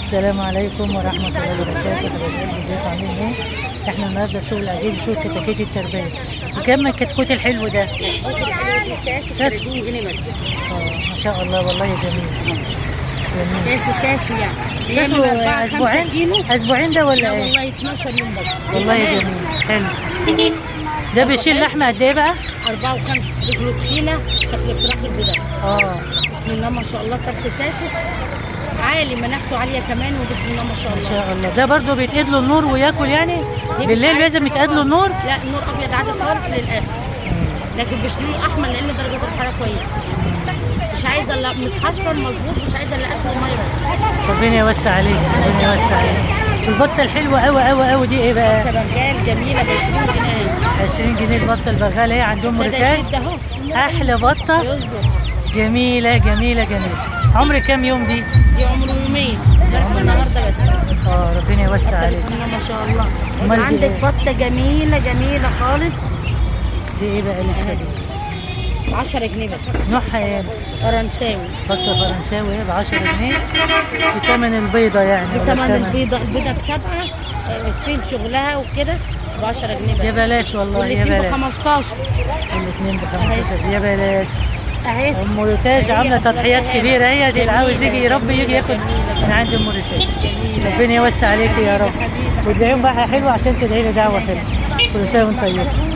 السلام عليكم ورحمة الله وبركاته. حبايبي ازيكم عاملين ايه؟ احنا النهارده في سوق العجيز، سوق كتاكيت التربية. وكم الكتكوت الحلو ده؟ الكتكوت الحلو دي ساسو 30 جنيه بس. ما شاء الله والله جميل. جميل. ساسو يعني ساسو بيعمل 4 5 كيلو. اسبوعين ده ولا لا ايه؟ والله 12 يوم بس. والله جميل حلو. ده بيشيل لحمة قد ايه بقى؟ 4 و5 رجله تخينه شكل الفراخ البيضاء. بسم الله ما شاء الله. فرخ ساسو عالي، مناخته عاليه كمان، وبسم الله ما شاء الله. ما شاء الله. ده برضه بيتقيد له النور وياكل يعني؟ بالليل لازم يتقيد له النور؟ لا، النور ابيض عادي خالص للاخر، لكن بيشيلوا احمر لان درجه الحراره كويسه. مش عايزه الا متحصن مظبوط، مش عايزه الا اكل وميه بس. ربنا يوسع عليك، ربنا يوسع عليك. البطه الحلوه قوي قوي قوي دي ايه بقى؟ بطه بنجال جميله ب 20 جنيه. 20 جنيه البطه البغاله. ايه عندهم موريتاج؟ احلى بطه. يظبط. جميله جميله جميله. عمر كام يوم دي؟ دي عمره يومين، ده النهارده بس. ربنا يوسع عليك. بسم الله ما شاء الله. عندك بطه جميله جميله خالص. دي ايه بقى لسه دي؟ 10 جنيه بس. نوعها ايه؟ فرنساوي. بطه فرنساوي ايه ب 10 جنيه؟ بثمن البيضه يعني؟ بثمن البيضه ب7. فين شغلها وكده ب 10 جنيه بس. يا بلاش والله، يا والاثنين بلاش. ب 15. الاثنين ب 15 يا بلاش. اهي ام موريتاج عامله تضحيات كبيره. هي دي اللي عاوز يجي يربي يجي ياخد من عند ام موريتاج. ربنا يوسع عليك يا رب، وادعيهم بقى حلوه عشان تدعي لي دعوه حلوه. كل سنه وانت طيب.